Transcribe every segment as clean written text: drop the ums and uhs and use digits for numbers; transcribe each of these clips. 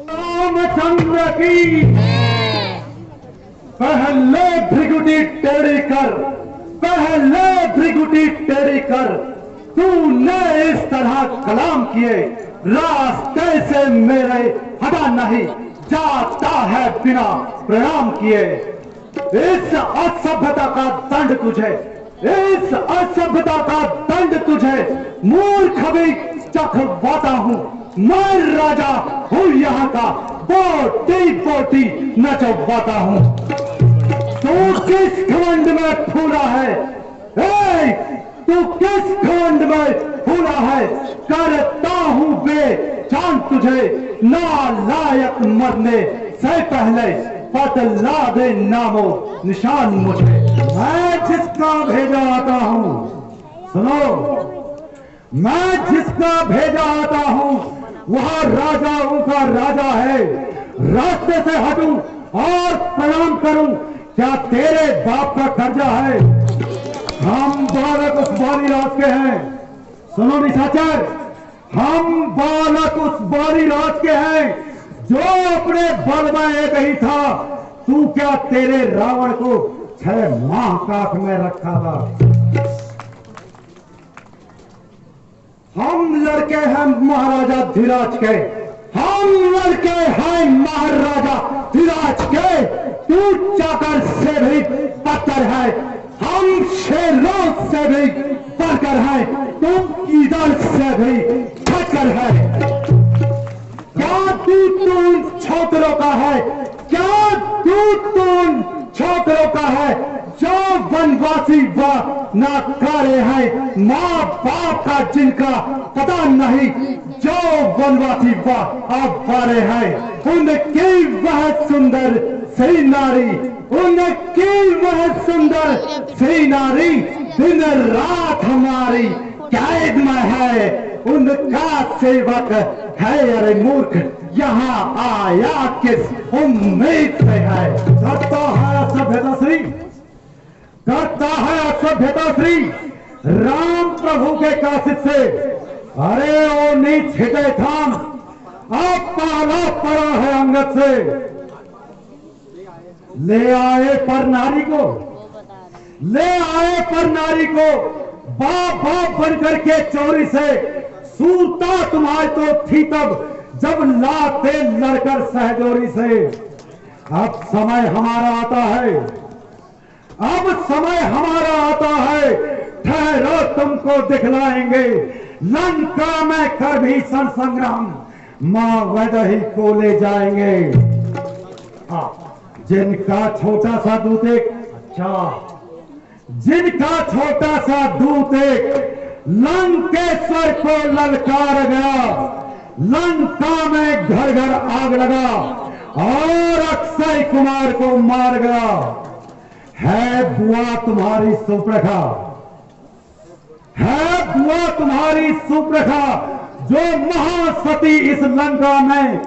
रामचंद्र की पहले भृगुटी टेढ़ी कर, पहले भृगुटी टेढ़ी कर। तूने इस तरह कलाम किए रास्ते से मेरे हटा नहीं जाता है बिना प्रणाम किए। इस असभ्यता का दंड तुझे, इस असभ्यता का दंड तुझे मूर्ख भी चखवाता हूँ। मैं राजा हूँ यहाँ का, बोटी बोटी नचवाता हूँ। तू किस घमंड में फूला है, तू किस घमंड में फूला है। करता हूँ बेजान तुझे, नालायक मरने से पहले बदला दे नामो निशान मुझे। मैं जिसका भेजा आता हूँ, सुनो, मैं जिसका भेजा आता हूँ वह राजाओं का राजा है। रास्ते से हटूं और प्रणाम करूं, क्या तेरे बाप का कर्जा है। हम बालक उस बाली राज के हैं, सुनो निशाचर, हम बालक उस बाली राज के हैं जो अपने बल में एक ही था। तू क्या तेरे रावण को 6 माह काख में रखा था। हम लड़के हैं महाराजा धीराज के, हम लड़के हैं महाराजा धीराज के। तू चाकर से भी पत्थर है, हम शेरों से भी बढ़कर हैं, तुम ईदल से भी घटकर है। क्या तू छोकरों का है, क्या तू छोकरों का है जो वनवासी व नाकारे हैं। माँ बाप का जिनका पता नहीं, जो वनवासी व आवारे हैं। उनकी वह सुंदर सी नारी, उनकी वह सुंदर सी नारी दिन रात हमारी कैद में है। उनका सेवक है, अरे मूर्ख यहाँ आया किस उम्मीद से है। करता है असभ्यता श्री, करता है असभ्यता श्री राम प्रभु के काशित से। अरे ओ नीच हिटे थाम, अब पाला पड़ा है अंगत से। ले आए पर नारी को, ले आए पर नारी को बाप बाप बनकर के चोरी से। सूरता तुम्हारी तो थी तब जब लाते लड़कर सहजोरी से। अब समय हमारा आता है, अब समय हमारा आता है, ठहरो तुमको दिखलाएंगे लंका में कर भीषण संग्राम। मां वैदही को ले जाएंगे। जिनका छोटा सा दूत एक, अच्छा, जिनका छोटा सा दूत एक लंकेश्वर को ललकार गया। लंका में घर घर आग लगा और अक्षय कुमार को मार गया। है बुआ तुम्हारी सुप्रखा, है बुआ तुम्हारी सुप्रखा जो महासती इस लंका में,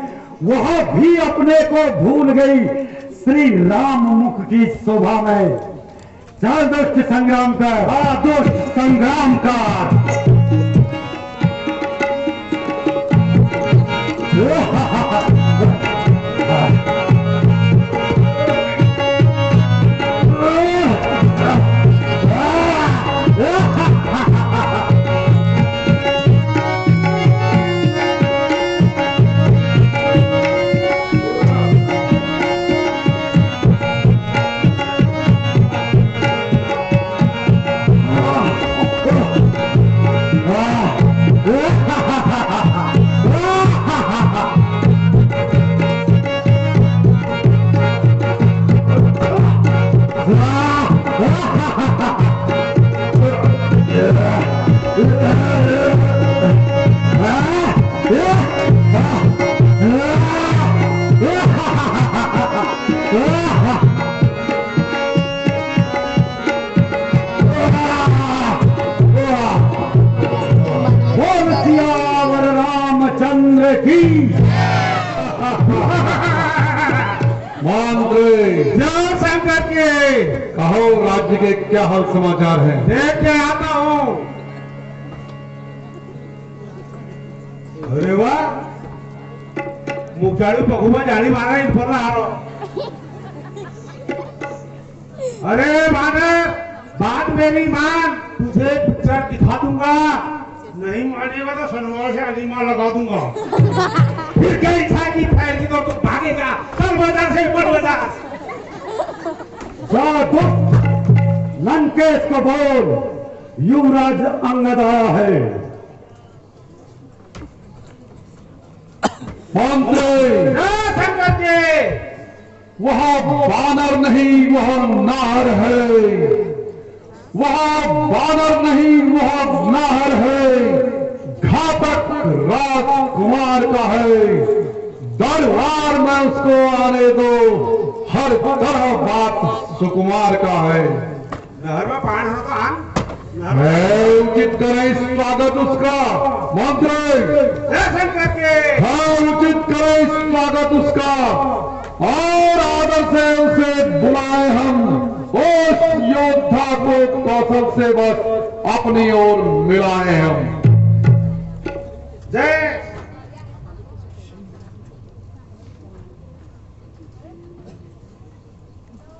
वह भी अपने को भूल गई श्री राम मुख की शोभा में। चल दुष्ट संग्राम का, दुष्ट संग्राम का। की मंत्री शंकर के कहो राज्य के क्या हाल समाचार हैं? देख के आता हूँ। अरे वाह, मुखियाड़ी पगुमा जानी मारा इन पर आ रहा। अरे माने बात मेरी मान, तुझे पिक्चर दिखा दूंगा, नहीं मानेगा तो सनवार से अलीमा लगा दूंगा। फिर क्या इच्छा की फैल तो तू भागेगा। चल बाजार से ऊपर बाजार। लंकेश को बोल युवराज अंगद आया है। मंत्री शंकर जी, वहां बानर नहीं वहां नाहर है, वहां बानर नहीं वहां नाहर है, घातक राजकुमार का है, दरबार में उसको आने दो, हर तरह बात सुकुमार का है। नहर में पानी हो तो आन। उचित करें स्वागत उसका मंत्री। शंकर के हाँ, उचित करें स्वागत उसका और आदर से उसे बुलाए हम, उस योद्धा को कौशल से बस अपनी ओर मिलाए हम। जय।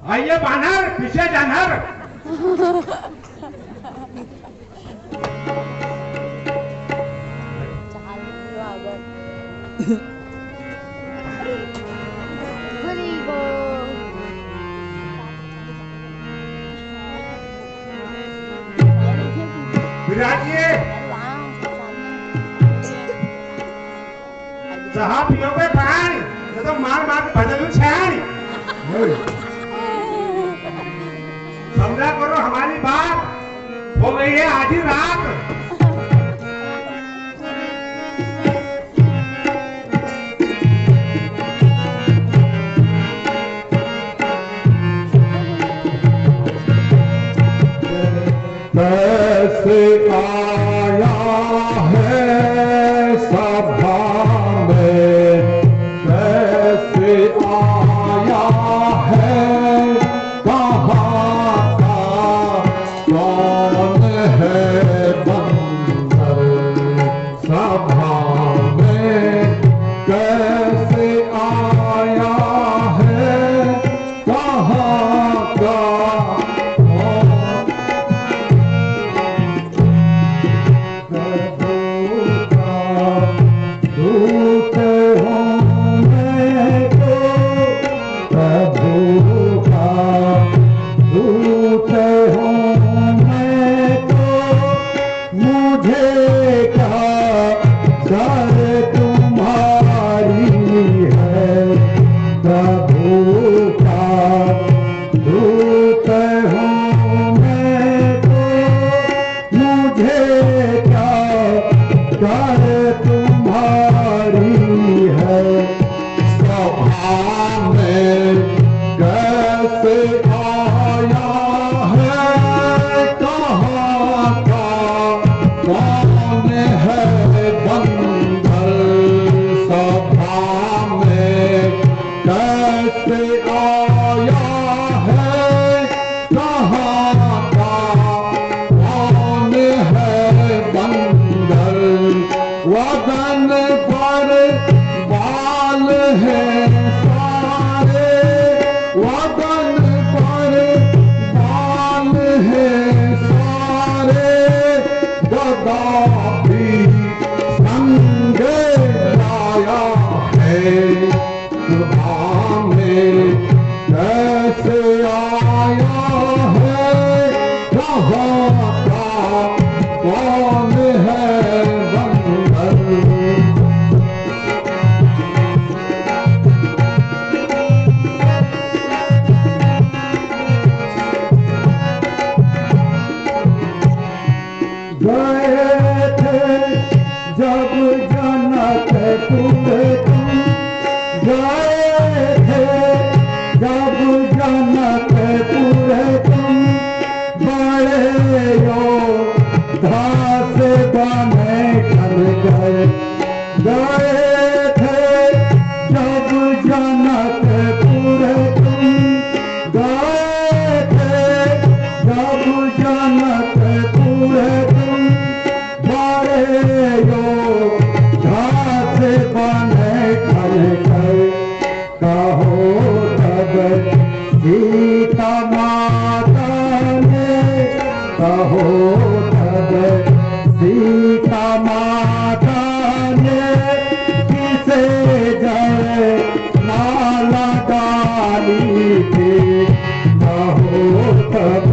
आइए बानर, पीछे जानवर। विराजिए, जहाँ पियोगे पानी, तो मार मार के बदलू छानी। समझा करो हमारी बात, हो गई है आधी रात। कैसे आया है सभा में, कैसे आया है, कहाँ का कौन है बंदर, सभा में कैसे आया है, कहाँ का वदन पर बाल है सारे, वदन पर बाल है सारे, गदा भी संग लाया है, सुबह में कैसे आया है, कहाँ का कौन है जब जनकपुर तुम गए थे, जब जनकपुर तुम बड़े योद्धा से बने कर गए तब सीता माता ने किसे जय माला डाली थी, कहो तब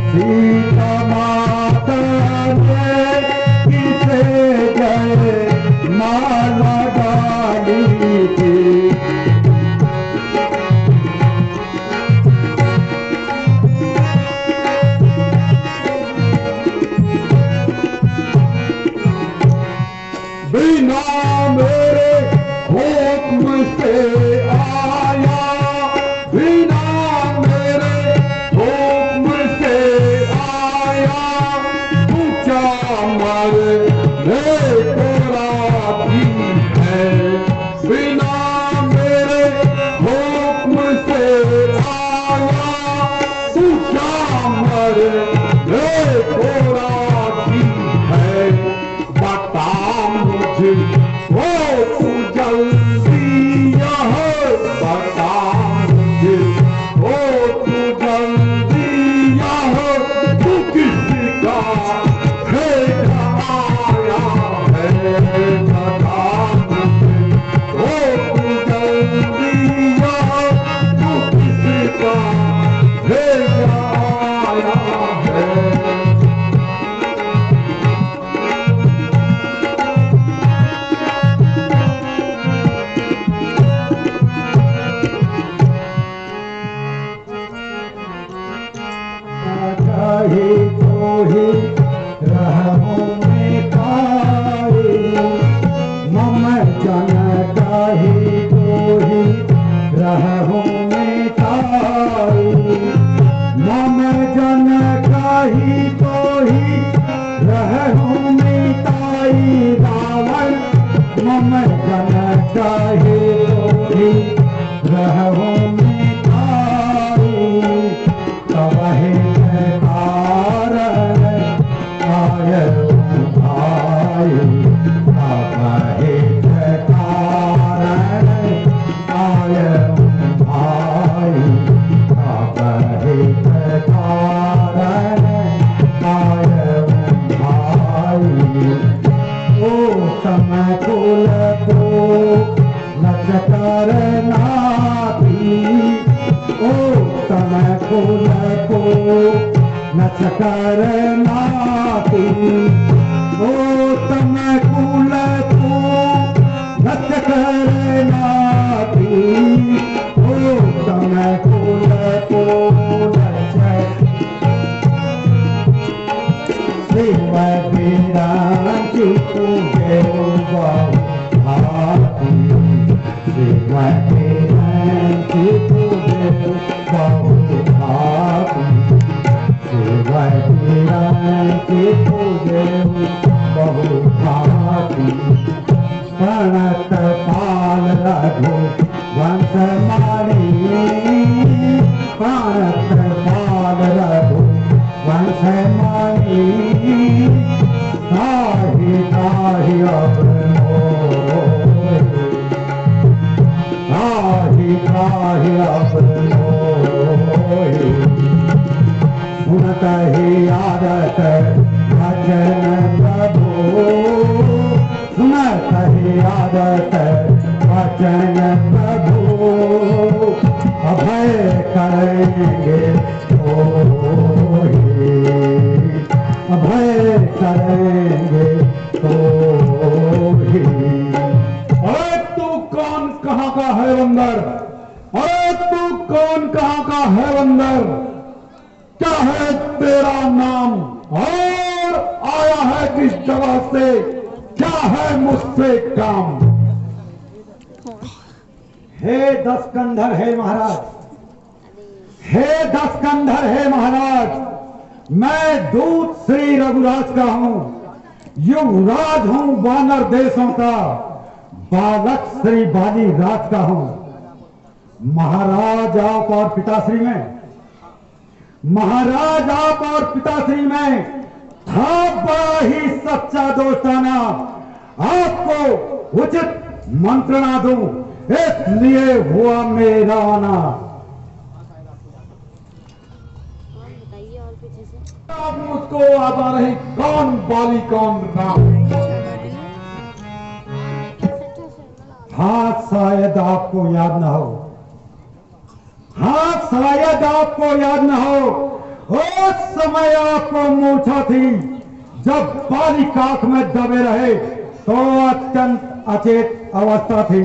सीता माता ने किसे जय माला डाली थी। बिना मेरे हुक्म से आया, बिना मेरे हुक्म से आया, तू क्या मरने को राजी है। बिना मेरे हुक्म से आया, तू क्या मरने को राजी है। बता मुझे वो तू जल्दी यहाँ, बता मुझे वो तू जल्दी यहाँ, तू किसका भेजा आया है। बता मुझे वो तू जल्दी यहाँ, तू किसका भेजा आया है। चाहे तो ही रहूं मैं तारे, मम जन चाहे तो ही रहूं मैं तारे, मम जन चाहे तो ही रहूं मैं ताई। रावण मम जन चाहे तो ही रहूं मैं ताई, तब है नचकर नाती, ओ तम कुल को नचकर नाती, ओ तम कुल को नच शिव विरांची पूजे बहु भाती, शिव विरांची पूजे बहु भाती, के पूजे बहु भाती। प्रणत पाल रघु वंश मानी, प्रणत पाल रघु वंश मानी, ताहि ताहि अब मोहि, ताहि ताहि अब मोहि। सुनत ही आदत भजन प्रभु, सुनत ही आदत भजन प्रभु, अभय करेंगे तोहि, अभय करेंगे तोहि। अरे तू कौन कहाँ का है बंदर, अरे तू कौन कहाँ का है बंदर, क्या है तेरा नाम और आया है किस जगह से, क्या है मुझसे काम। हे 10 कंधर है महाराज, हे 10 कंधर है महाराज, मैं दूत श्री रघुराज का हूं, युवराज हूं वानर देशों का, बालक श्री बाली राज का हूं। महाराज आप और पिताश्री में, महाराज आप और पिताश्री में था बड़ा ही सच्चा दोस्ताना, आपको उचित मंत्रणा दूं इसलिए हुआ मेरा आना। बताइए और कुछ ऐसे। अब मुझको आता नहीं कौन बाली कौन राम। हाँ शायद आपको याद ना हो, हाँ शायद आपको याद ना हो, उस समय आपको मूर्छा थी जब बाली काख में दबे रहे तो अत्यंत अचेत अवस्था थी।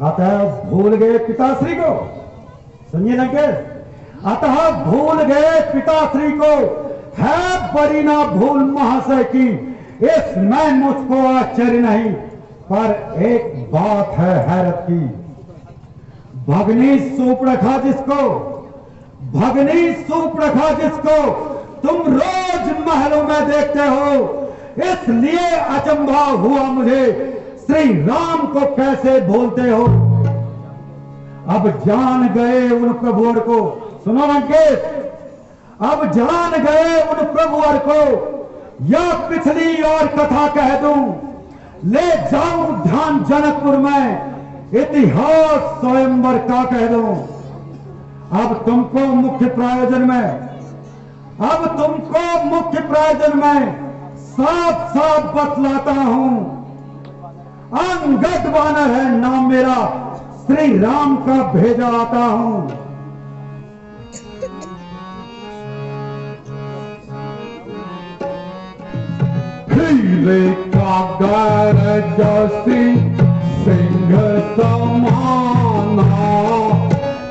अतः भूल गए पिताश्री को, सुनिए ना के, अतः भूल गए पिताश्री को, है बड़ी ना भूल महाशय की, इसमें मुझको आश्चर्य नहीं, पर एक बात है हैरत की। भगनी सूपरखा जिसको, भगनी सूपरखा जिसको तुम रोज महलों में देखते हो, इसलिए अचंभा हुआ मुझे श्री राम को कैसे भूलते हो। अब जान गए उन प्रभुवर को, सुनो अंकेश, अब जान गए उन प्रभुवर को, या पिछली और कथा कह दूं, ले जाऊं ध्यान जनकपुर में, इतिहास स्वयंवर का कह दूं। अब तुमको मुख्य प्रायोजन में, अब तुमको मुख्य प्रायोजन में साफ साफ बतलाता हूं, अंगद वानर है नाम मेरा, श्री राम का भेजा आता हूं। हीरे का गरजसी सिंह समाना,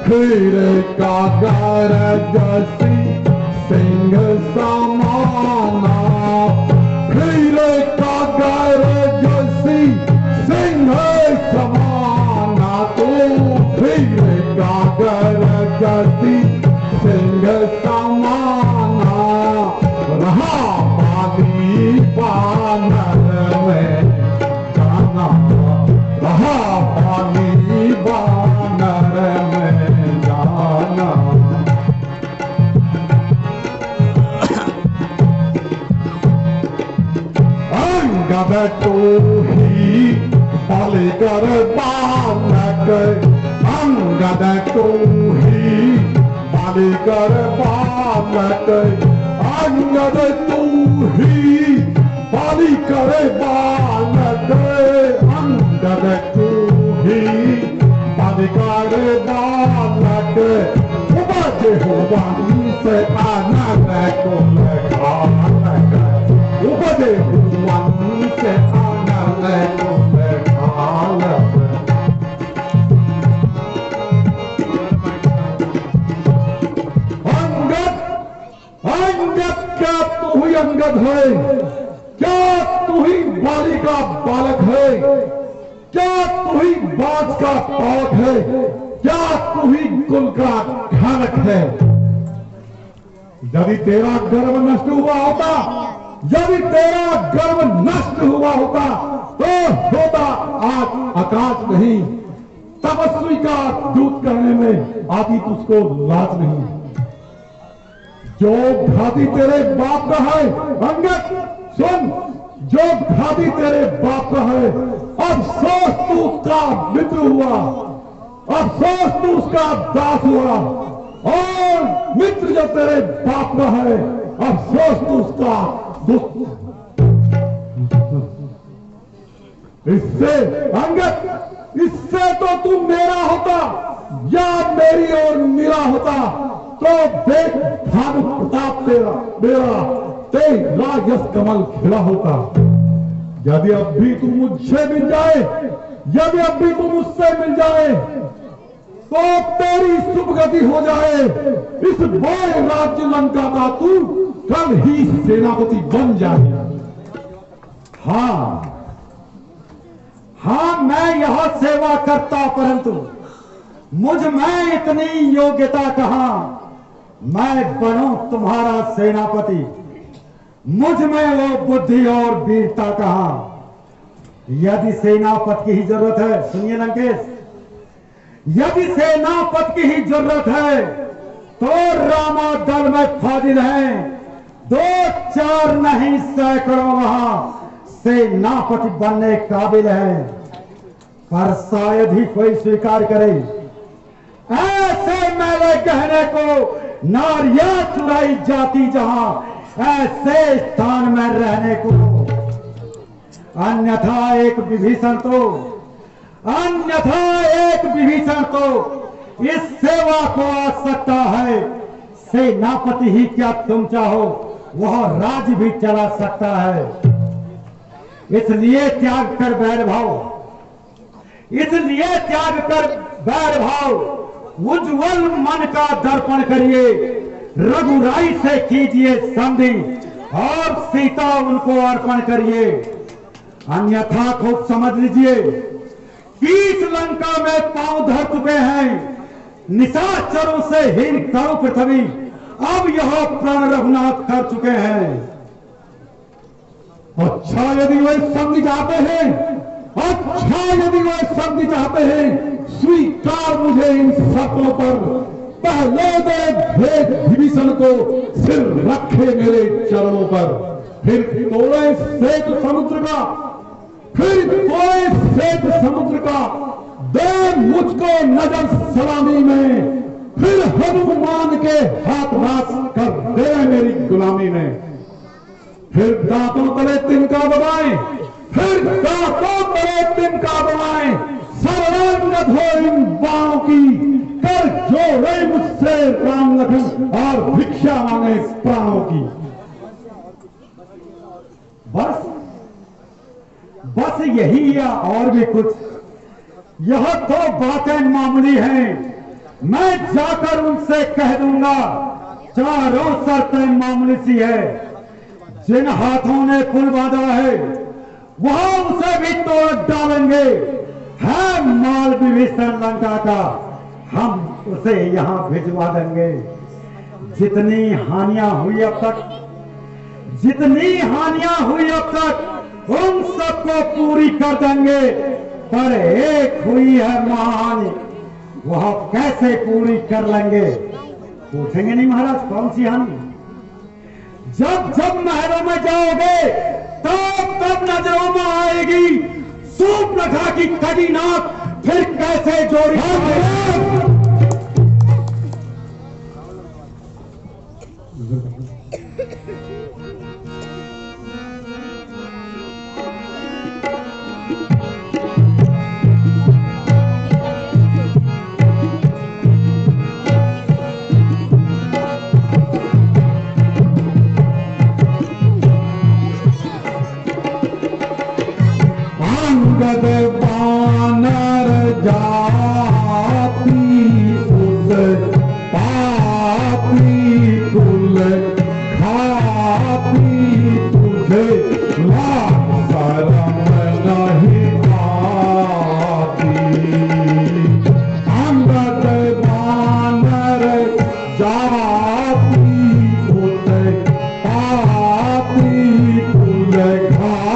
हीरे का गरजसी सिंह समाना, हीरे का गरजसी सिंह समाना, तो हीरे का गरजसी सिंह समाना, रहा बाली बानर में जाना, रहा बाली बानर में जाना। अंगद तो ही बालिकर बालक, अंगद तो ही बालिकर बालक, अंगद तू ही बालिकर बालक, अंगद तू ही बालिकर बालक, उपज हो वंश आनंद कुल खानक, उपज हो वंश आनंद कुल खानक। अंगद क्या तू ही अंगद है, क्या तू ही बाली का बालक है, क्या तू ही बाज का पालक है, क्या तू ही कुल का खानक है। यदि तेरा गर्व नष्ट हुआ होता, यदि तेरा गर्व नष्ट हुआ होता तो होता आज आकाश नहीं, तपस्वी का दूत करने में आती तुझको लाज नहीं। जो घाती तेरे बाप का है अंगद सुन, जो घाती तेरे बाप का है, अफसोस तू उसका मित्र हुआ, अफसोस तू उसका दास हुआ, और मित्र जो तेरे बाप का है, अफसोस तू उसका दुख। इससे अंगद, इससे तो तू मेरा होता या मेरी और मेरा होता, तो देख भानु प्रताप तेरा तेरा यश कमल खिला होता। यदि अब भी तू मुझसे मिल जाए, यदि अब भी तू मुझसे मिल जाए, तो तेरी शुभ गति हो जाए। इस बड़े राज्य लंका का तू कल ही सेनापति बन जाए। हाँ हाँ, मैं यह सेवा करता, परंतु मुझ में इतनी योग्यता कहां, मैं बनूं तुम्हारा सेनापति, मुझ में वो बुद्धि और वीरता कहां। यदि सेनापति की ही जरूरत है, सुनिए लंकेश, यदि सेनापति की ही जरूरत है तो रामा दल में फाजिल हैं, 2-4 नहीं सैकड़ों वहां सेनापति बनने काबिल है। पर शायद ही कोई स्वीकार करे ऐसे मेले कहने को नारियां चुराई जाती जहां, ऐसे स्थान में रहने को। अन्यथा एक विभीषण तो इस सेवा को आ सकता है। सेनापति ही क्या तुम चाहो वह राज्य भी चला सकता है। इसलिए त्याग कर बैर भाव उज्जवल मन का दर्पण करिए। रघुराई से कीजिए संधि और सीता उनको अर्पण करिए। अन्यथा खूब समझ लीजिए कि इस लंका में पांव धर चुके हैं निशाचरों से हीन करो पृथ्वी। अब यह प्राण रघुनाथ कर चुके हैं। अच्छा यदि वे संधि चाहते हैं, स्वीकार मुझे इन शर्तों पर। पहले भेद विभीषण को सिर रखे मेरे चरणों पर, फिर तोड़े श्वेत समुद्र का, दे मुझको नजर सलामी में, फिर हनुमान के हाथ रास कर दे मेरी गुलामी में। फिर दांतों तले तिनका दबाए, शरणागत हो इन बाणों की, कर जोड़े मुझसे राम लखन और भिक्षा मांगे प्राणों की। बस यही या और भी कुछ? यह तो बातें मामूली हैं, मैं जाकर उनसे कह दूंगा। चारों शर्तें मामूली सी है। जिन हाथों ने पुल बांधा है वह उसे भी तोड़ डालेंगे। है माल विभीषण लंका का, हम उसे यहां भिजवा देंगे। जितनी हानियां हुई अब तक उन सबको पूरी कर देंगे। पर एक हुई है महान, वह कैसे पूरी कर लेंगे? पूछेंगे नहीं महाराज कौन सी हानि? जब महलों में जाओगे तब नजरों में आएगी सूर्पनखा की कड़ी नाक, फिर कैसे जोड़ी? बानर जाती उस पापी कुल खाती, तुझे लाज शरम नहीं आती। अंगद बानर जाती उस पापी कुल खाती,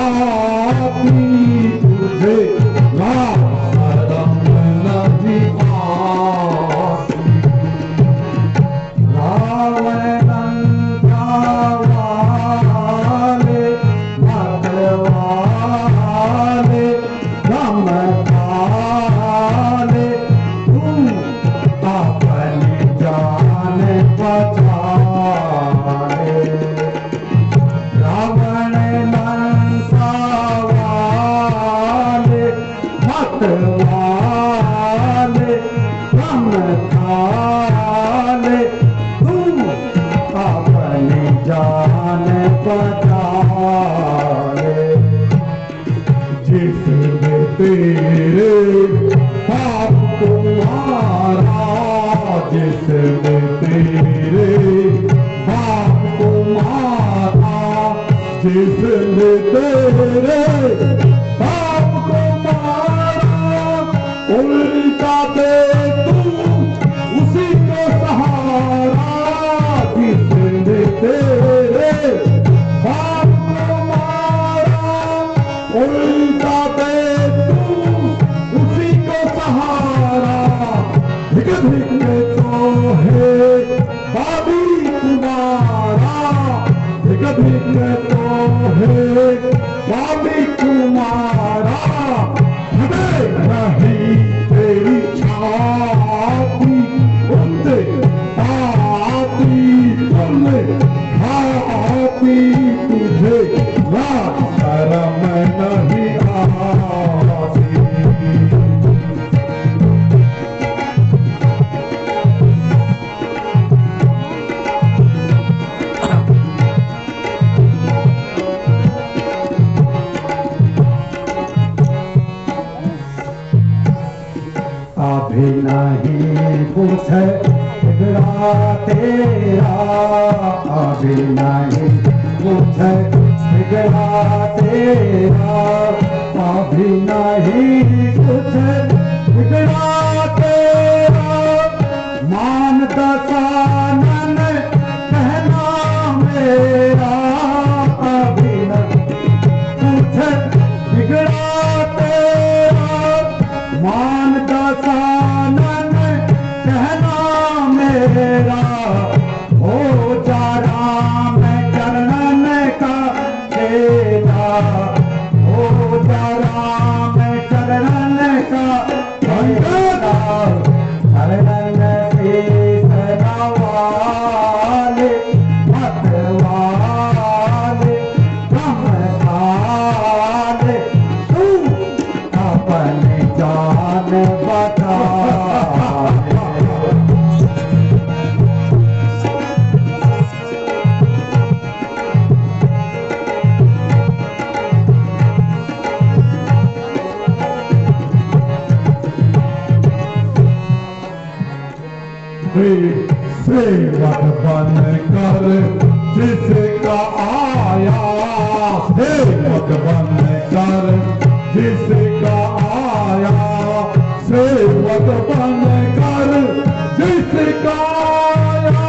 जिसने तेरे बाप को मारा, उल्टा दे तू उसी को सहारा। जिसने तेरे बाप को मारा, उल्टा दे तू उसी को सहारा। धिक धिक तो है बाबी तुम्हारा, धिक धिक तो है बाबी तुम्हारा। हमें नहीं तेरी छाती, उनसे बात भी नहीं पूछे बिगड़ा तेरा, अभी नहीं पूछे बिगड़ा तेरा, अभी नहीं पूछे बिगड़ा तेरा। मान दसानन कहना मेरा, अभी नहीं पूछे बिगड़ा तेरा। मान दसानन कहना मेरा, हो जा राम चरणन का तेरा, हो जा राम चरणन का तेरा। चरणन से सनवाले मतवाले ब्रह्मचाले, तू अपने जान बता। सेवक बन कर जिसका आया, सेवक बन कर जिसका आया, सेवक बन कर जिसका आया।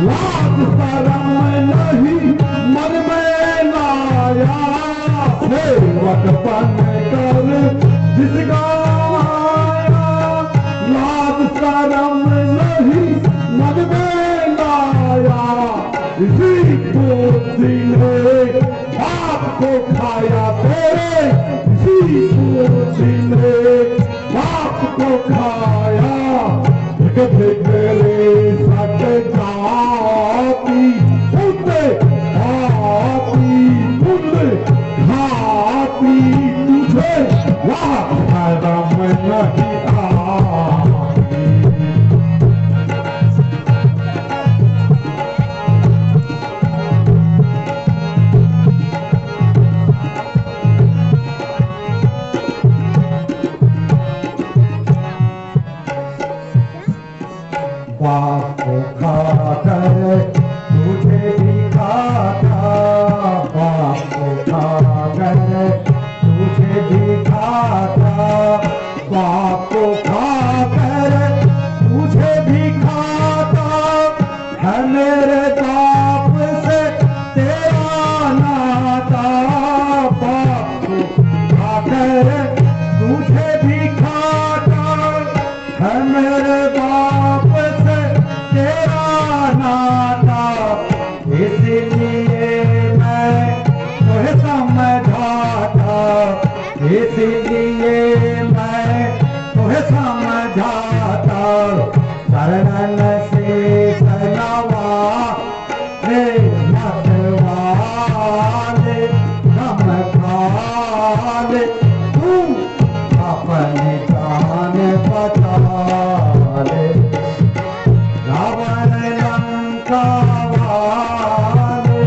लाज शरम नहीं मन में लाया, सेवक बन कर जिसका आया। लाज शरम नहीं मन में लाया, इसी पोथी ने बाप को खाया तेरे, इसी पोथी ने बाप को खाया। तेरे सट जाती उसे आती उसे खाती, तुझे वह शरम नहीं आती। बाप को खाकर तुझे भी खाता, बाप को खाकर तुझे भी खाता, बाप को खाकर तुझे भी खाता। है मेरे बाप से तेरा नाता, बाप को खाकर तुझे भी खाता। है मेरे बाप से तेरा नाता, इसलिए मैं तुम्हें समझाता, इसलिए मैं तुम्हें समझाता। शरणन से सनवा रे मतवाले नमकाले, तू अपनी जान बचा ले। रावण लंका वाले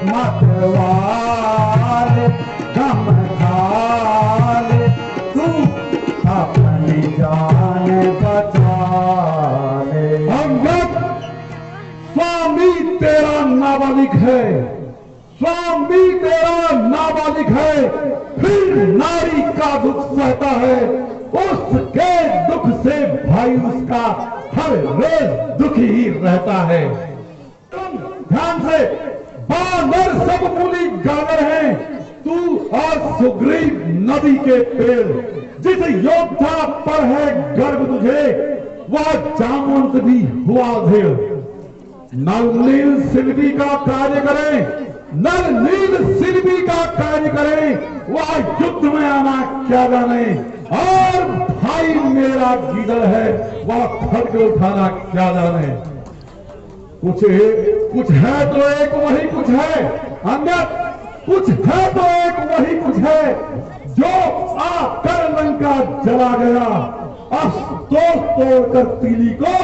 मतवाले धमकाले, तू अपनी जान बचा ले। अंगद, स्वामी तेरा नाबालिग है, स्वामी तेरा नाबालिग है, फिर नारी का दुख सहता है। उसके दुख से भाई उसका हर रोज दुखी ही रहता है। ध्यान से, बानर सब मूली गागर हैं, तू और सुग्रीव नदी के पेड़। जिस योद्धा पर है गर्व तुझे, वह जामवंत भी हुआ धेड़। नल नील सिलवी का कार्य करें, नल नील सिलवी का कार्य करें, वह युद्ध में आना क्या जाने। और भाई मेरा गीदड़ है, वह खड्ग उठाना क्या जाने। कुछ है तो एक वही कुछ है, अंगद कुछ है तो एक वही कुछ है, जो आकर लंका जला गया। अब तोड़कर तीली को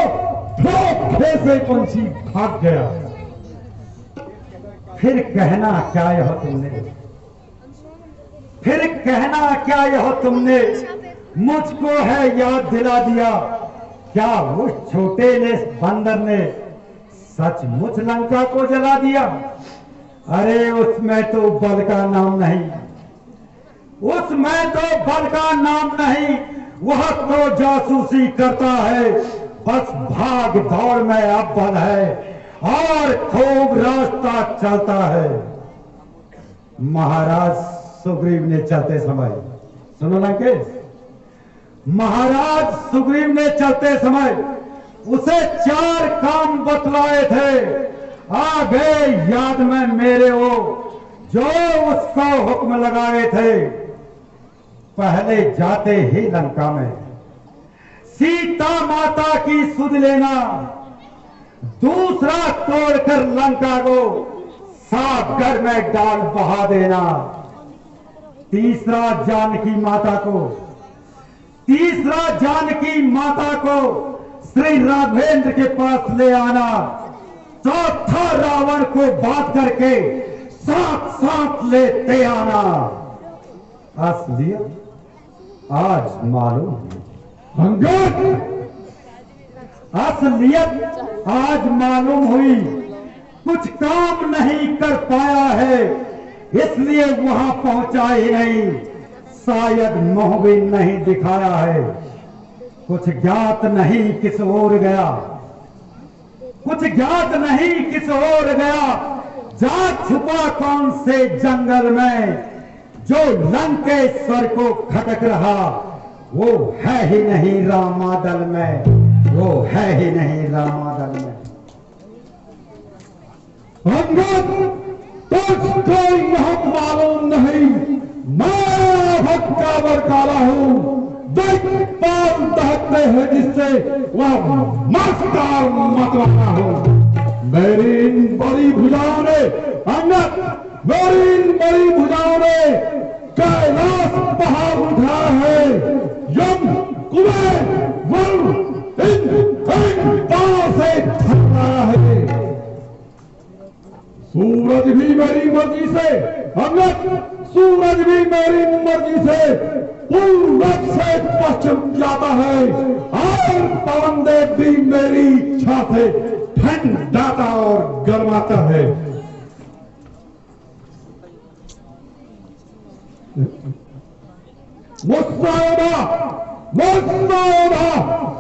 धोखे से पंछी भाग गया। फिर कहना क्या यह तुमने, फिर कहना क्या यह तुमने, मुझको है याद दिला दिया। क्या उस छोटे ने बंदर ने सचमुच लंका को जला दिया? अरे उसमें तो बल का नाम नहीं, उसमें तो बल का नाम नहीं, वह तो जासूसी करता है। बस भाग दौड़ में अव्वल है और खूब रास्ता चलता है। महाराज सुग्रीव ने चलते समय, सुनो लंकेश, महाराज सुग्रीव ने चलते समय उसे 4 काम बतलाए थे। आ गए याद में मेरे वो जो उसको हुक्म लगाए थे। पहले जाते ही लंका में सीता माता की सुध लेना, दूसरा तोड़कर लंका को सागर में डाल बहा देना, तीसरा जानकी माता को श्री राघवेंद्र के पास ले आना, चौथा रावण को बात करके साथ साथ लेते आना। असलियत आज मालूम, असलियत आज मालूम हुई। कुछ काम नहीं कर पाया है इसलिए वहां पहुंचा ही नहीं, शायद मुंह भी नहीं दिखाया है। कुछ ज्ञात नहीं किस ओर गया, कुछ ज्ञात नहीं किस ओर गया, जा छुपा कौन से जंगल में, जो लंकेश्वर को खटक रहा वो है ही नहीं रामादल में, वो है ही नहीं रामादल में। तुझको यह मालूम नहीं, मैं भक्कावर काला हूँ, देख पाल दहकते हैं जिससे वह मस्तार मतवाना हो। मेरी इन बड़ी भुजाओं ने अंगद, मेरी इन बड़ी भुजाओं ने कैलाश पहाड़ उठाया है। यम कुबेर वरुण इन बाणों से ठहरा है। सूरज भी मेरी मर्जी से, अंगद सूरज भी मेरी मर्जी से पूरब से पश्चिम जाता है और पवन देव भी मेरी इच्छा से ठंडाता और गर्माता है।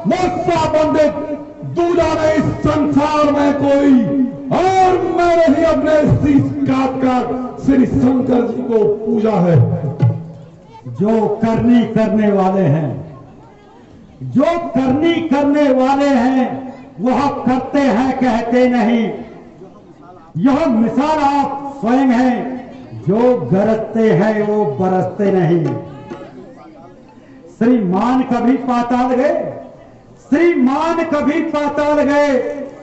मुस्सा पंडित दूजा ने इस संसार में कोई, और मैंने ही अपने शीश काट कर श्री शंकर जी को पूजा है। जो करनी करने वाले हैं, जो करनी करने वाले हैं वह करते हैं कहते नहीं। यह मिसाल आप स्वयं हैं, जो गरजते हैं वो बरसते नहीं। श्रीमान कभी पाताल गए, श्रीमान कभी पाताल गए।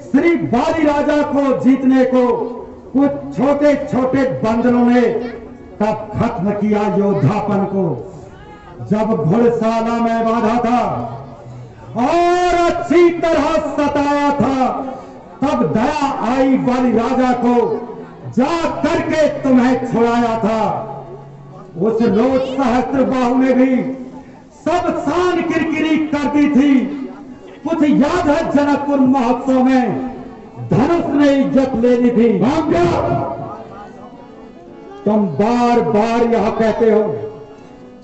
श्री बाली राजा को जीतने को कुछ छोटे छोटे बंदरों ने तब खत्म किया योद्धापन को, जब घुड़शाला में बांधा था और अच्छी तरह सताया था। तब दया आई बाली राजा को, जा करके तुम्हें छुड़ाया था। उस रोज सहस्त्र बाहु ने भी सब शान किरकिरी कर दी थी। कुछ याद है जनकपुर महोत्सव में धनुष ने इज्जत ले ली थी। तुम बार बार यह कहते हो,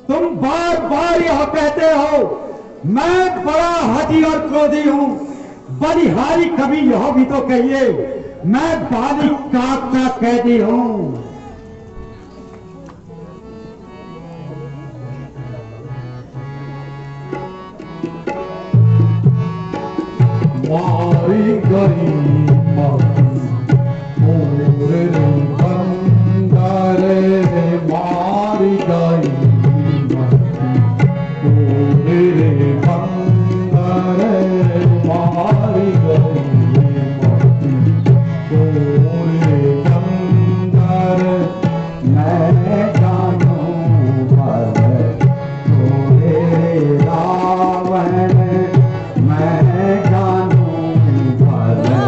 तुम बार बार यह कहते हो मैं बड़ा हठी और क्रोधी हूं। बलिहारी कभी यह भी तो कहिए मैं बाली काक का कैदी हूं। मारी गई पूरे बंदरे, मारी गई पूरे बंदरे, मारी गई पूरे बंदरे। मैं जानूं भले तोरे रावण, मैं जानूं भले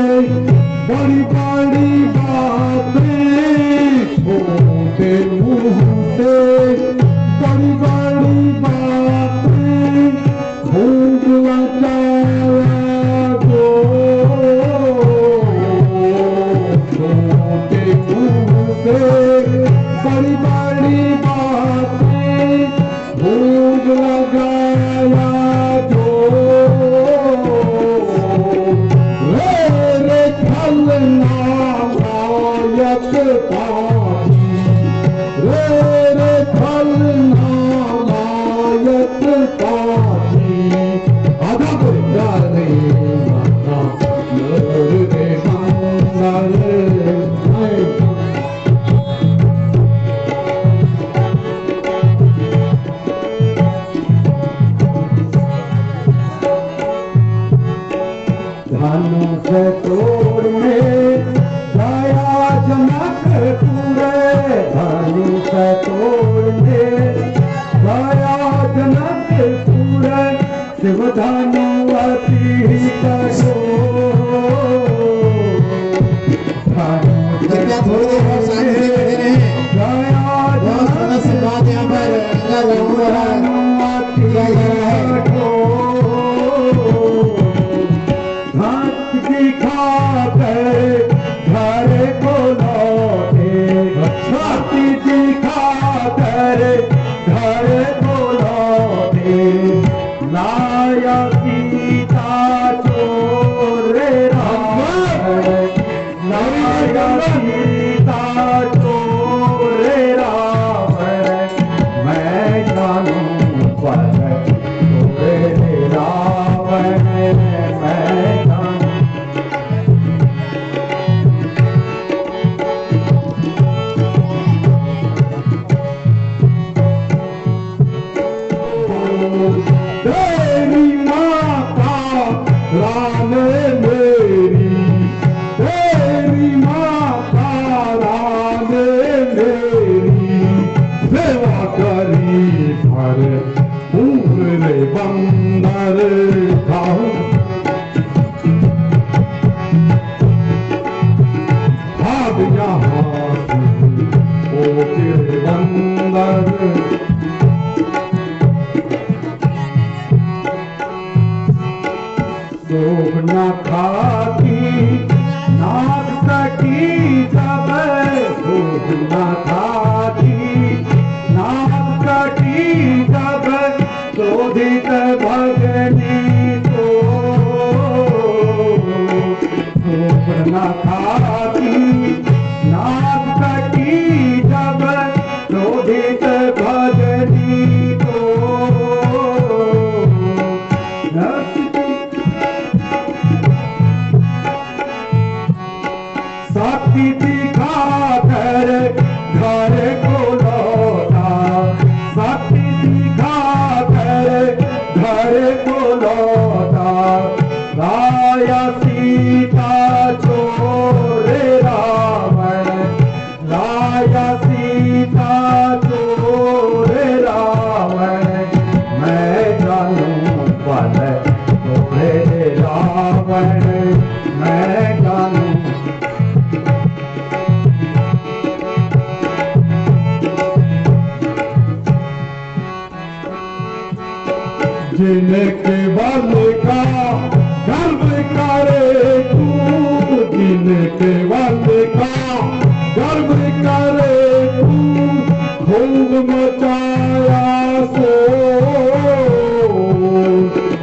बड़ी बड़ी बातें छोटे मुंह से, बड़ी बड़ी बातें खूब लचाया जो छोटे मुंह से, बड़ी बड़ी बातें खूब लगाया जो रे खलनायक पापी, रे खलनायक पापी, अदब करे माता रे मंगल धनुष तोड़ने गया जनकपुर, धनुष तोड़ने गया जनकपुर, शिव धनुवती कहो धनुष तोड़ने गया जनकपुर, धनुवती कहो दिखाकर घर को लौटे, छाती दिखाकर घर को लौटे, लाया सीता चोरे राम, लाया सीता चोरे राम, मैं जानूं पर चोरे रावण, मैं तेरी माता राम मेरी, तेरी माता राम मेरी, सेवा करी भर पूरे बंदर खाऊं, भाग यहाँ ओ तेरे बंदर, शोभ न खाती नाक कटी जब, शोभ न खाती नाक कटी जब, शोभित भगनी को शोभ न खाती नाक कटी जब, शोभित भगनी को साथी दिखाकर घर को लौटा, साथी दिखाकर घर को लौटा, लाया सीता चोरे रावण, लाया सीता चोरे रावण, मैं जानूं पर चोरे रावण, मैं जानूं जिनके बल का गर्व करे तू, जिनके बल का गर्व करे तू, खूब मचाया सो,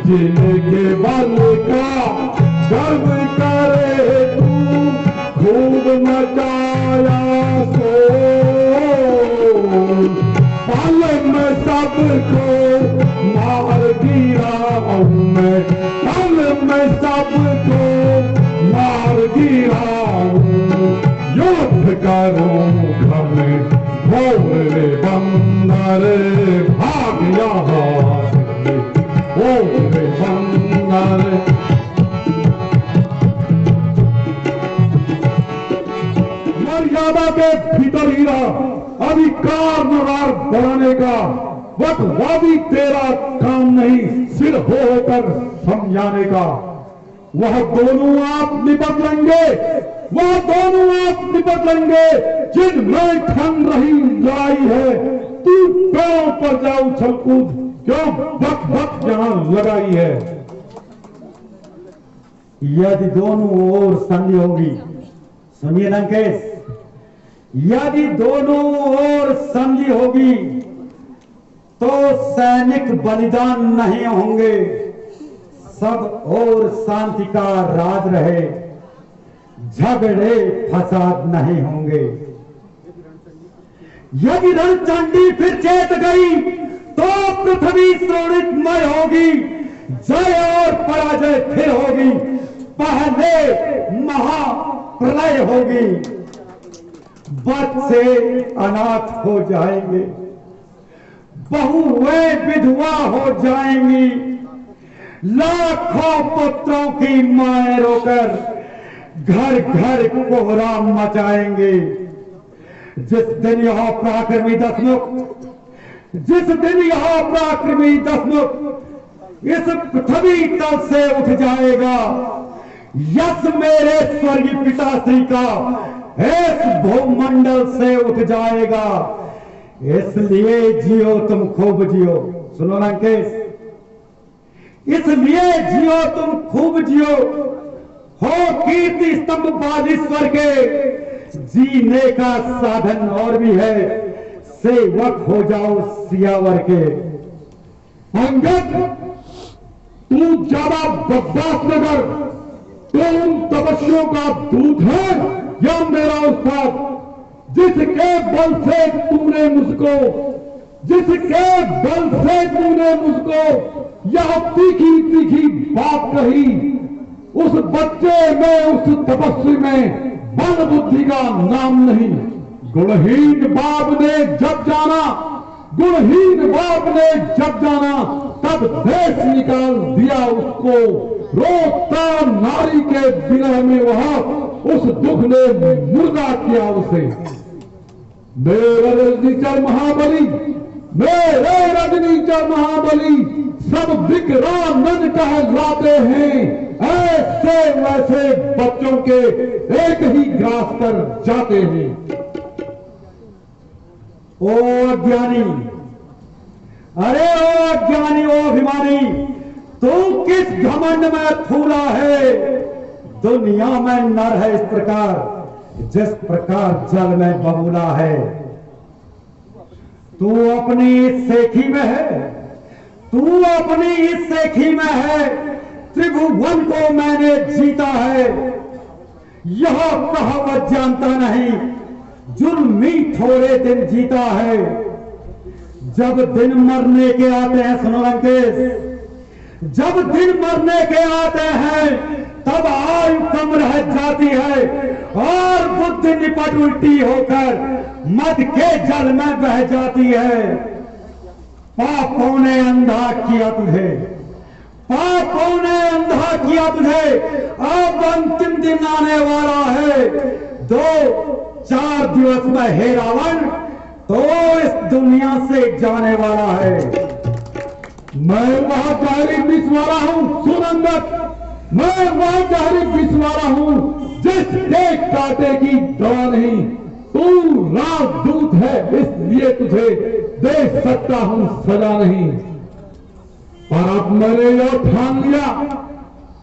जिनके बल का गर्व करे तू, खूब मचाया सो, पल में सबको मार गिरा मैं, पल में सबको मार गिरा, युद्ध करूं घमे भोले बंदर, भाग यहाँ से भोले बंदर, मर्यादा के भीतर ही रहा, अधिकार नगार बढ़ाने का वक्तवादी तेरा काम नहीं, सिर होकर समझाने का। वह दोनों आप निपट लेंगे, वह दोनों आप निपट लेंगे जिनमें ठन रही लड़ाई है। तू पैरों पर जा उछल कूद, क्यों बक बक जहां लगाई है। यदि दोनों ओर संधि होगी, सुनिए लंकेश, यदि दोनों ओर संधि होगी तो सैनिक बलिदान नहीं होंगे, सब और शांति का राज रहे, झगड़े फसाद नहीं होंगे। यदि रणचंडी फिर चेत गई तो पृथ्वी श्रोणितमय होगी, जय और पराजय फिर होगी, पहले महाप्रलय होगी। बच्चे अनाथ हो जाएंगे, बहुएं विधवा हो जाएंगी, लाखों पुत्रों की माएं रोकर घर घर कोहरा मचाएंगे। जिस दिन यह पराक्रमी दसमुख, जिस दिन यह पराक्रमी दसमुख इस पृथ्वी तल से उठ जाएगा, यश मेरे स्वर्गीय पिताश्री का इस भूमंडल से उठ जाएगा। इसलिए जियो तुम खूब जियो। सुनो लंकेश, इसलिए जियो तुम खूब जियो, हो कीर्ति स्तंभ बालीश्वर के, जीने का साधन और भी है, सेवक हो जाओ सियावर के। अंगद, तू ज्यादा बकवास न कर, तू उन तपस्वियों का दूत है या मेरा उस्ताद? जिसके बल से तूने मुझको, जिसके बल से तूने मुझको यह तीखी तीखी बात कही, उस बच्चे में, उस तपस्वी में बल बुद्धि का नाम नहीं। गुणहीन बाप ने जब जाना, गुणहीन बाप ने जब जाना, तब देश निकाल दिया उसको। रोता नारी के विरह में वह उस दुख ने मुर्दा किया उसे। मेरे रजनीचर महाबली, मेरे रजनीचर महाबली सब विक्रानंद कहलाते हैं। ऐसे वैसे बच्चों के एक ही ग्रास कर जाते हैं। ओ अज्ञानी, अरे ओ अज्ञानी, ओ अभिमानी, तू किस घमंड में फूला है? दुनिया में नर है इस प्रकार जिस प्रकार जल में बबूला है। तू अपनी इस सेखी में है, तू अपनी इस सेखी में है, त्रिभुवन को मैंने जीता है। यह कहावत जानता नहीं, जुल्मी थोड़े दिन जीता है। जब दिन मरने के आते हैं, सुनो लंकेश, जब दिन मरने के आते हैं तब आयु कम रह जाती है और बुद्धि निपट उल्टी होकर मद के जल में बह जाती है। पापों ने अंधा किया तुझे, पापों ने अंधा किया तुझे। अब अंतिम दिन आने वाला है, 2-4 दिवस में हे रावण तो इस दुनिया से जाने वाला है। मैं वहां गहरी विष वाला हूं, सुनंदक, मैं वहां गहरी विष वाला हूं जिसके कांटे की दवा नहीं। तू राजदूत है, इसलिए तुझे दे सकता हूं सजा नहीं। पर अब मैंने यह ठान लिया,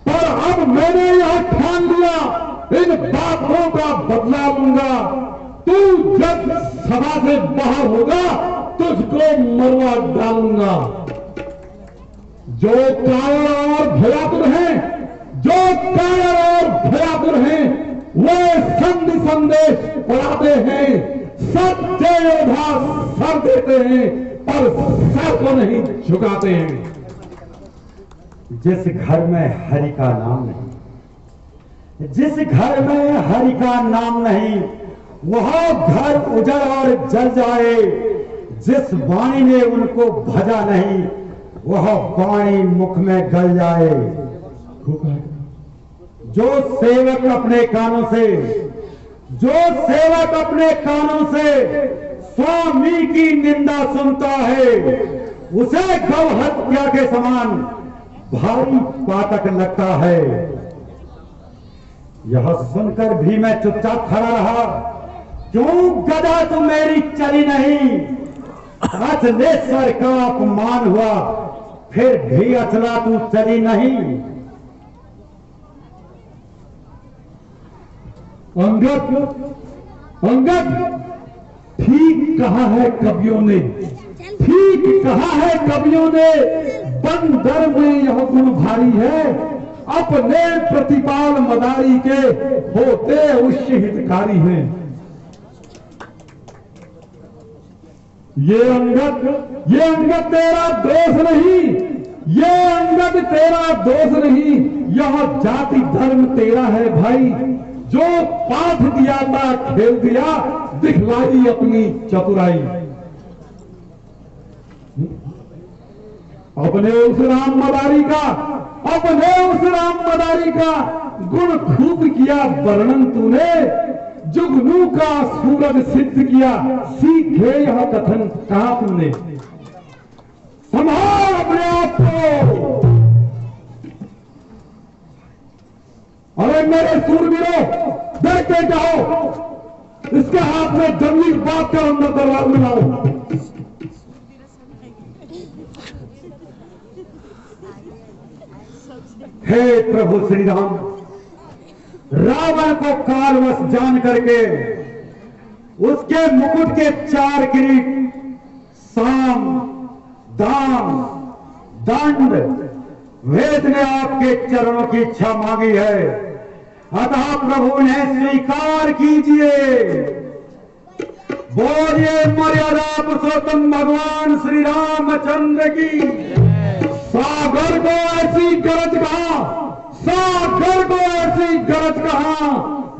पर अब मैंने यह ठान लिया, इन बातों का बदला लूंगा। तू जब सभा से बाहर होगा तुझको मरवा डालूंगा। जो कायर और भयातुर हैं, जो कायर और भयातुर हैं, वे संधि संदेश पढ़ाते हैं। सच्चे योद्धा सर देते हैं पर सर को नहीं झुकाते हैं। जिस घर में हरि का नाम नहीं, जिस घर में हरि का नाम नहीं, वह घर उजड़ और जल जाए। जिस वाणी ने उनको भजा नहीं, वह वाणी मुख में गल जाए। जो सेवक अपने कानों से, जो सेवक अपने कानों से स्वामी की निंदा सुनता है, उसे गौ हत्या के समान भारी पातक लगता है। यह सुनकर भी मैं चुपचाप खड़ा रहा। क्यों गदा तू मेरी चली नहीं? अचलेश्वर का अपमान हुआ, फिर भी अचला तू चली नहीं। अंगद, अंगद, ठीक कहा है कवियों ने, ठीक कहा है कवियों ने, बंदर में यह गुण भारी है, अपने प्रतिपाल मदारी के होते उच्च हितकारी हैं। ये अंगद तेरा दोष नहीं, ये अंगद तेरा दोष नहीं, यह जाति धर्म तेरा है भाई। जो पाठ दिया था खेल दिया, दिखलाई अपनी चतुराई। अपने उस राम मदारी का, अपने उस राम मदारी का गुण खूब किया वर्णन तूने, जुगनू का सूरज सिद्ध किया, सीखे यह कथन कहा तुमने। संभाल अपने आप को। अरे मेरे सूरवीरों, डर के जाओ, इसके हाथ में जंगली बात कर अंदर दरबार में लाओ। हे प्रभु श्री राम, रावण को कालवश जान करके उसके मुकुट के 4 किरीट, साम, दाम, दंड, वेद ने आपके चरणों की इच्छा मांगी है, अतः प्रभु ने स्वीकार कीजिए। बोलिए मर्यादा पुरुषोत्तम भगवान श्री रामचंद्र की। सागर को ऐसी गरज कहा, सागर को ऐसी गरज कहा,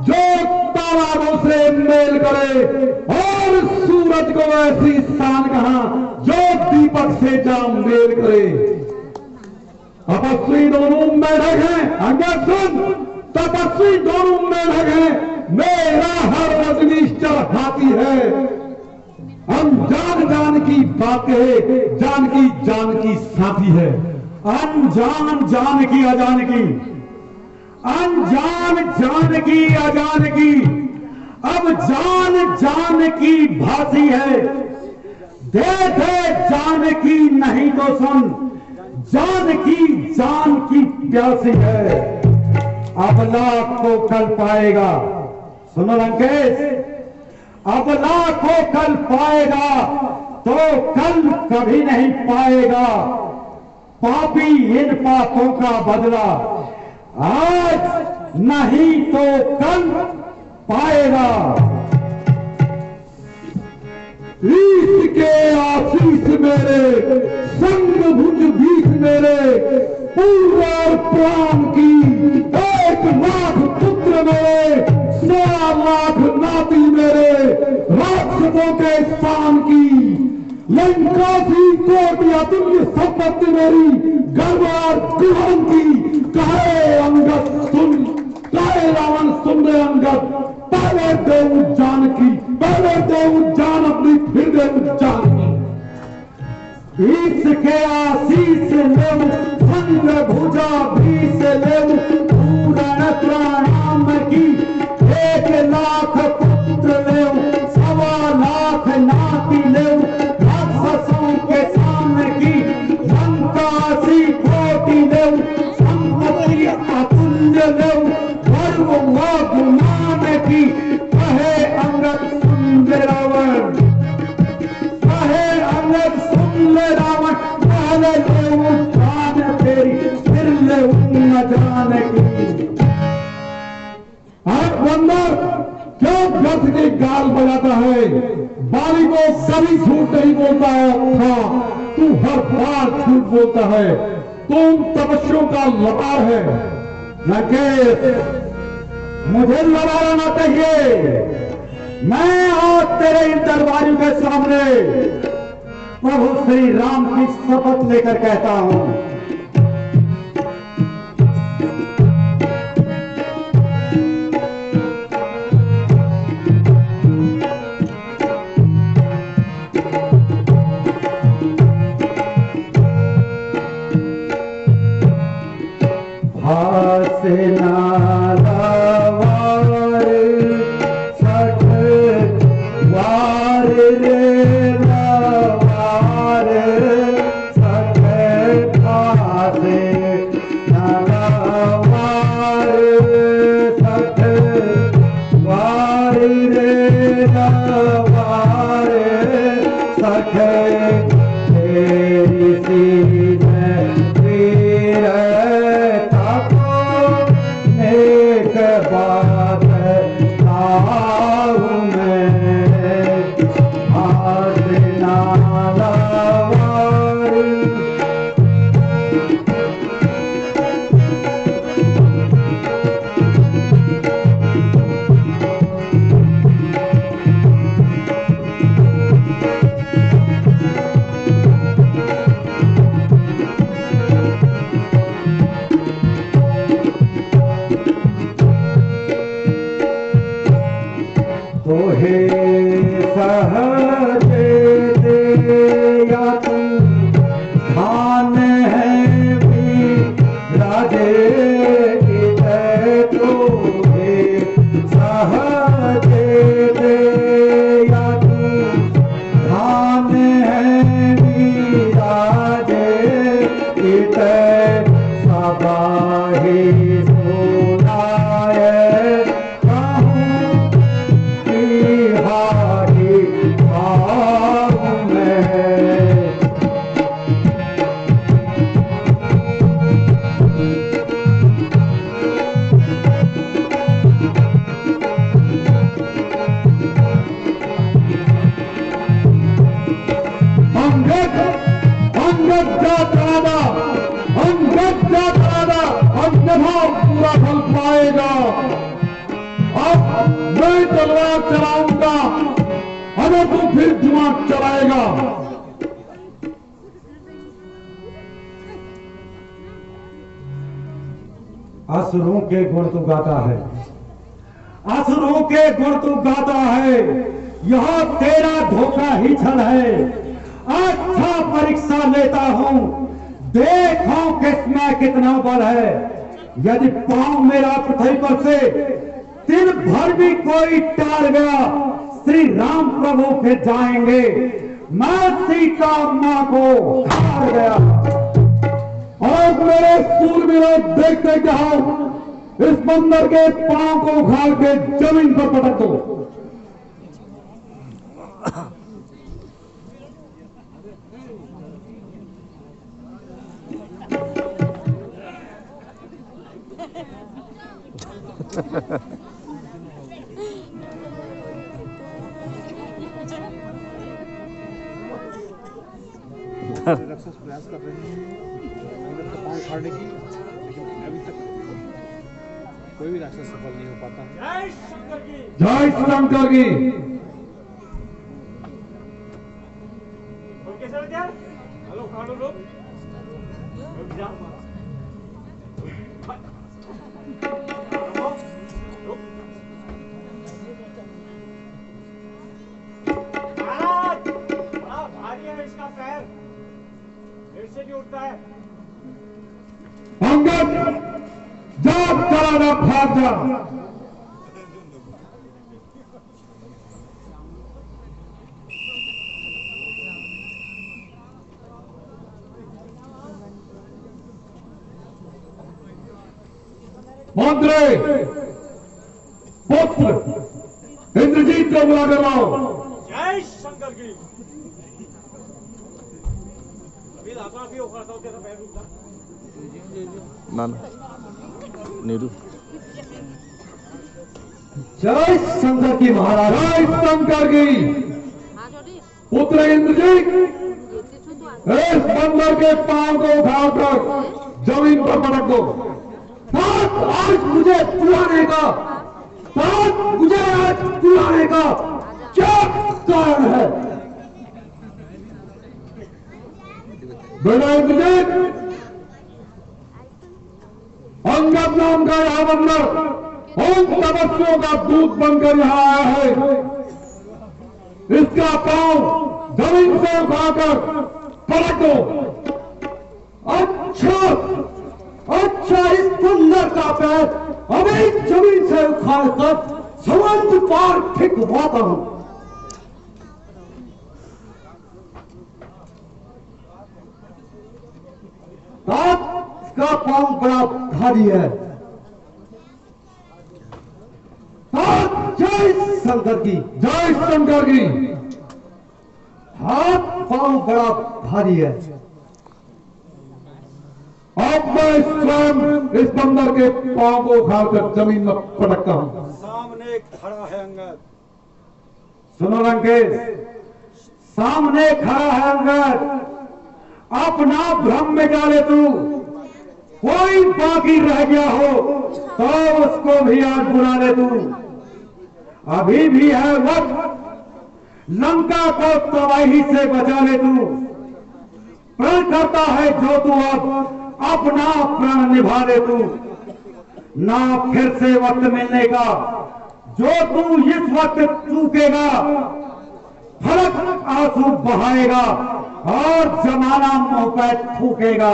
जो तालाबों से मेल करे, और सूरज को ऐसी शान कहा, जो दीपक से जाम मेल करे। तपस्वी दोनों मेढक हैं, अंगद सुन, तपस्वी दोनों मेढक हैं, मेरा हर रजनीश्वर हाथी है। हम जान की बात है, जान की साथी है। अनजान जान की अजान की, अनजान जान की अजान की, अब जान की भासी है। दे जान की नहीं तो सुन, जान की प्यासी है। अब लाख को कल पाएगा, सुनो लंकेश, अब लाख को कल पाएगा, तो कल कभी नहीं पाएगा पापी इन पापों का बदला, आज नहीं तो कल पाएगा। इसके आशीष मेरे, संग भुज बीस मेरे, पूरा प्राण की 1 लाख पुत्र मेरे, 100 लाख नाती मेरे, राक्षसों के स्थान की लंकासी कोटि अतुल्य संपत्ति मेरी, गरबार कुहन की। कहे अंगद सुन, कहे रावण सुन रे अंगद, पहले देव जानकी, पहले देव जान अपनी, फिर देव जानकी। इसके आशीष लेव, संग भुजा भीष लेव, पूर्ण प्राणाम की 1 लाख पुत्र लेव, 1.25 लाख नाती लेव, राक्षसों के सामने की लंकासी कोटि लेव, संपत्ति अतुल्य लेव, गर्व व गुमान की। कहे अंगद सुन ले रावण, कहे अंगद सुन ले रावण, पहले ले जान तेरी, फिर ले न जाने की। बंदर क्यों गध के गाल बजाता है? बाली को कभी झूठ नहीं बोलता था, तू हर बार झूठ बोलता है। तुम तपस्वियों का लबार है। नकेश, मुझे लबारना चाहिए। मैं आज तेरे इन दरबारियों के सामने प्रभु श्री राम की शपथ लेकर कहता हूं, भासे ना रावण है सहज दे या तू मान है भी राजे तो है सहज दे या तू मान है भी राजे सबाही सुनाए कहूँ बिहारी भाव में अन्यथा पूरा फल पाएगा। अब मैं तलवार चलाऊंगा अगर तू फिर दिमाग चलाएगा। असुरों के गुण तू गाता है, असुरों के गुण तू गाता है, यह तेरा धोखा ही छल है। अच्छा परीक्षा लेता हूं, देखो किसमें कितना बल है। यदि पांव मेरा पृथ्वी पर से दिन भर भी कोई टाल गया, श्री राम प्रभु फिर जाएंगे, मैं सीता मां को हार गया। और मेरे सूरवीरों देखते जाओ, इस बंदर के पांव को उखाड़ के जमीन पर पटक दो। राक्षस प्रयास कर रहे हैं पांव उखाड़ने की, लेकिन अभी तक कोई भी राक्षस सफल नहीं हो पाता। जय शंकर की। हेलो उखाड़ो लोग। इसका पैर फिर से भी उठता है। अंगद जाग चलाना, भाग जा। मंत्री पुत्र इंद्रजीत को बुला कर लाओ। जय शंकर की। भी उखाड़ता हूं, तेरा पैर रुकता ना नीरू। जय शंकर की महाराज। जय शंकर की। पुत्र इंद्रजीत, इस बंदर के पांव को उठाकर जमीन पर पटक दो। आज मुझे बुलाने का, मुझे आज बुलाने का क्या कारण है? बेटा इंद्रजीत, अंगद नाम का यह बंदर उन तपस्वियों का दूत बनकर यहां आया है। इसका पांव जमीन से उठाकर पलट दो। अच्छा, इस बंदर का पैर अभी जमीन से उखाड़कर समुद्र पार फेंकवाता हूं। इसका पांव बड़ा भारी है। जय शंकर की। जय शंकर की। हाथ पांव बड़ा भारी है। अब मैं स्वयं इस बंदर के पांव को उखाड़कर जमीन में पटकता हूं। सामने खड़ा है अंगद। सुनो लंकेश, सामने खड़ा है अंगद। अपना भ्रम में डाले तू, कोई बाकी रह गया हो तो उसको भी आज बुला ले तू। अभी भी है वक्त, लंका को तबाही से बचा ले तू। प्रण करता है जो तू अब अपना प्रण निभा ले तू। ना फिर से वक्त मिलने का, जो तू इस वक्त चूकेगा, फलक आंसू बहाएगा और जमाना मुंह पे थूकेगा।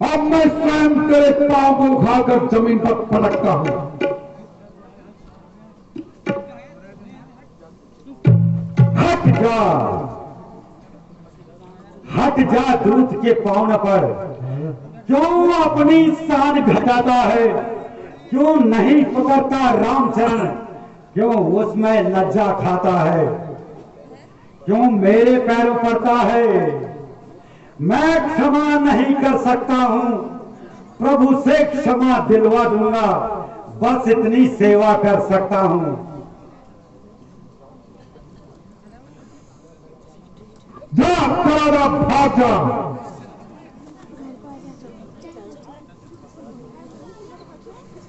अब मैं स्वयं तेरे पांव को उखाड़कर जमीन पर पटकता हूं। हट जा, हट जा दूत के पाँव पर। क्यों अपनी शान घटाता है? क्यों नहीं पकड़ता रामचरण? क्यों उसमें लज्जा खाता है? क्यों मेरे पैरों पड़ता है? मैं क्षमा नहीं कर सकता हूं, प्रभु से क्षमा दिलवा दूंगा, बस इतनी सेवा कर सकता हूं। जा तेरा भाग जा।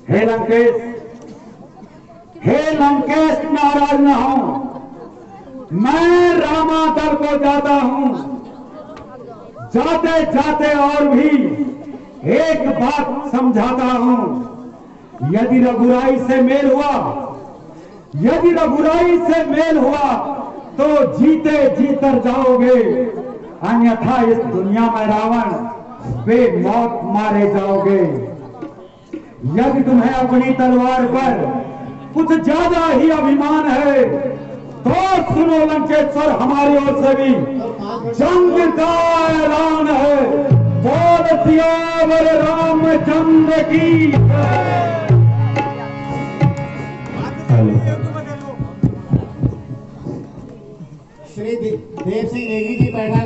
हे लंकेश, हे लंकेश, नाराज न हो। मैं रामादल को जाता हूं। जाते जाते और भी एक बात समझाता हूं। यदि रघुराई से मेल हुआ, यदि रघुराई से मेल हुआ तो जीते जीतर जाओगे, अन्यथा इस दुनिया में रावण बेमौत मारे जाओगे। यदि तुम्हें अपनी तलवार पर कुछ ज्यादा ही अभिमान है तो सुनो लंकेश्वर, हमारी ओर से भी जंग का ऐलान है। बोल सियावर रामचंद्र की। श्री देव सिंह नेगी जी बैठा